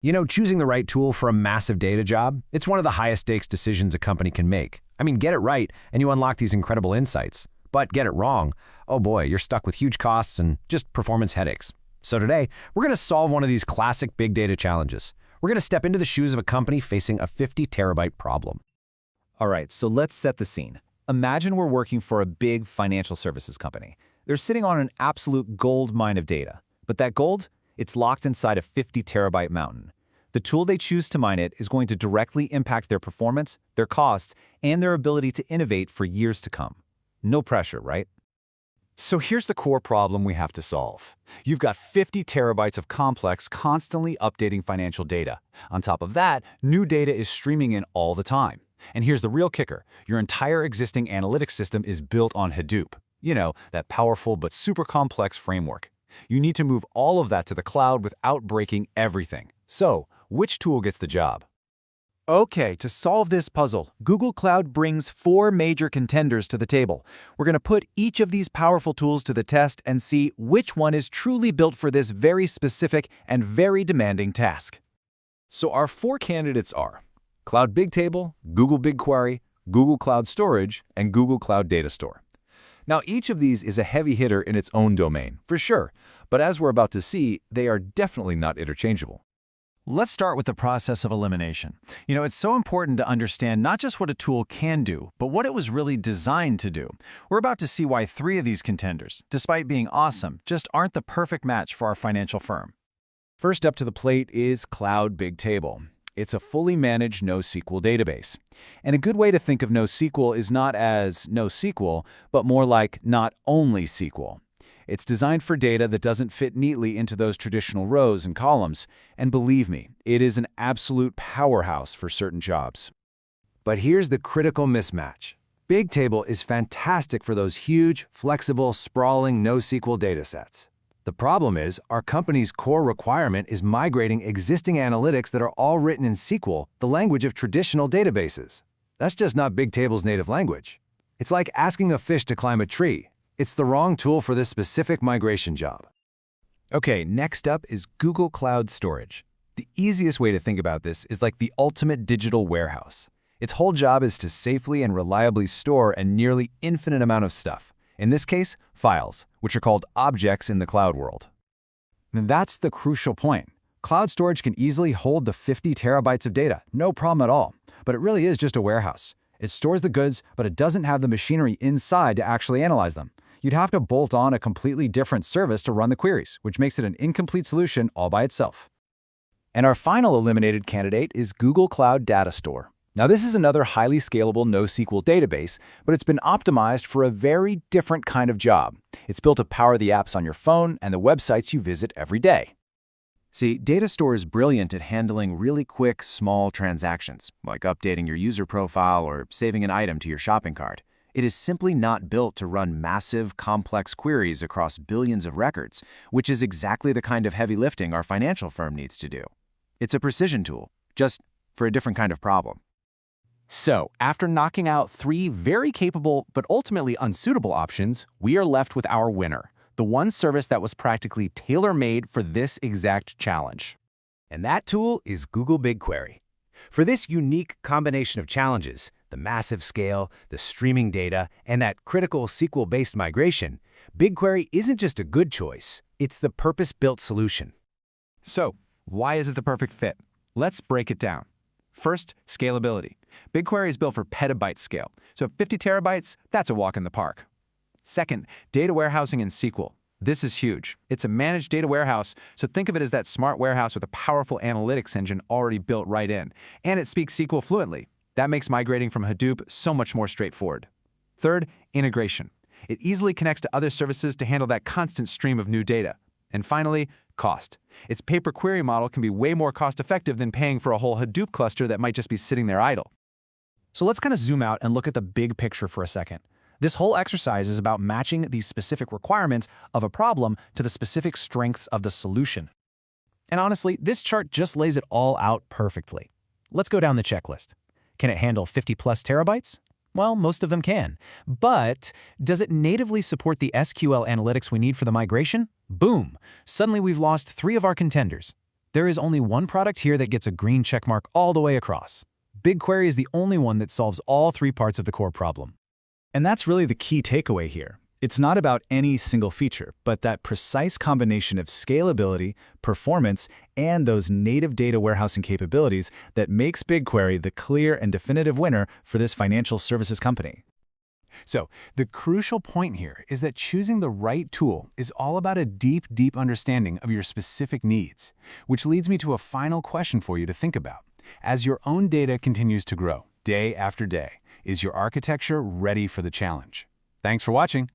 Choosing the right tool for a massive data job, it's one of the highest stakes decisions a company can make. Get it right, and you unlock these incredible insights. But get it wrong, oh boy, you're stuck with huge costs and just performance headaches. So today, we're going to solve one of these classic big data challenges. We're going to step into the shoes of a company facing a 50 terabyte problem. All right, so let's set the scene. Imagine we're working for a big financial services company. They're sitting on an absolute gold mine of data. But that gold, it's locked inside a 50 terabyte mountain. The tool they choose to mine it is going to directly impact their performance, their costs, and their ability to innovate for years to come. No pressure, right? So here's the core problem we have to solve. You've got 50 terabytes of complex, constantly updating financial data. On top of that, new data is streaming in all the time. And here's the real kicker. Your entire existing analytics system is built on Hadoop. That powerful but super complex framework. You need to move all of that to the cloud without breaking everything. So, which tool gets the job? Okay, to solve this puzzle, Google Cloud brings 4 major contenders to the table. We're going to put each of these powerful tools to the test and see which one is truly built for this very specific and very demanding task. So our 4 candidates are Cloud Bigtable, Google BigQuery, Google Cloud Storage, and Google Cloud Data Store. Now, each of these is a heavy hitter in its own domain, for sure, but as we're about to see, they are definitely not interchangeable. Let's start with the process of elimination. It's so important to understand not just what a tool can do, but what it was really designed to do. We're about to see why 3 of these contenders, despite being awesome, just aren't the perfect match for our financial firm. First up to the plate is Cloud Bigtable. It's a fully managed NoSQL database. And a good way to think of NoSQL is not as NoSQL, but more like not only SQL. It's designed for data that doesn't fit neatly into those traditional rows and columns. And believe me, it is an absolute powerhouse for certain jobs. But here's the critical mismatch. Bigtable is fantastic for those huge, flexible, sprawling NoSQL datasets. The problem is, our company's core requirement is migrating existing analytics that are all written in SQL, the language of traditional databases. That's just not Bigtable's native language. It's like asking a fish to climb a tree. It's the wrong tool for this specific migration job. Okay, next up is Google Cloud Storage. The easiest way to think about this is like the ultimate digital warehouse. Its whole job is to safely and reliably store a nearly infinite amount of stuff. In this case, files, which are called objects in the cloud world. And that's the crucial point. Cloud storage can easily hold the 50 terabytes of data, no problem at all. But it really is just a warehouse. It stores the goods, but it doesn't have the machinery inside to actually analyze them. You'd have to bolt on a completely different service to run the queries, which makes it an incomplete solution all by itself. And our final eliminated candidate is Google Cloud Data Store. Now, this is another highly scalable NoSQL database, but it's been optimized for a very different kind of job. It's built to power the apps on your phone and the websites you visit every day. See, Data Store is brilliant at handling really quick, small transactions, like updating your user profile or saving an item to your shopping cart. It is simply not built to run massive, complex queries across billions of records, which is exactly the kind of heavy lifting our financial firm needs to do. It's a precision tool, just for a different kind of problem. So, after knocking out 3 very capable but ultimately unsuitable options, we are left with our winner, the one service that was practically tailor-made for this exact challenge. And that tool is Google BigQuery. For this unique combination of challenges, the massive scale, the streaming data, and that critical SQL-based migration, BigQuery isn't just a good choice, it's the purpose-built solution. So, why is it the perfect fit? Let's break it down. First, scalability. BigQuery is built for petabyte scale, so 50 terabytes, that's a walk in the park. Second, data warehousing in SQL. This is huge. It's a managed data warehouse, so think of it as that smart warehouse with a powerful analytics engine already built right in. And it speaks SQL fluently. That makes migrating from Hadoop so much more straightforward. Third, integration. It easily connects to other services to handle that constant stream of new data. And finally, cost. Its pay-per-query model can be way more cost-effective than paying for a whole Hadoop cluster that might just be sitting there idle. So let's kind of zoom out and look at the big picture for a second. This whole exercise is about matching the specific requirements of a problem to the specific strengths of the solution. And honestly, this chart just lays it all out perfectly. Let's go down the checklist. Can it handle 50 plus terabytes? Well, most of them can. But does it natively support the SQL analytics we need for the migration? Boom! Suddenly we've lost 3 of our contenders. There is only one product here that gets a green checkmark all the way across. BigQuery is the only one that solves all three parts of the core problem. And that's really the key takeaway here. It's not about any single feature, but that precise combination of scalability, performance, and those native data warehousing capabilities that makes BigQuery the clear and definitive winner for this financial services company. So, the crucial point here is that choosing the right tool is all about a deep, deep understanding of your specific needs, which leads me to a final question for you to think about. As your own data continues to grow, day after day, is your architecture ready for the challenge? Thanks for watching.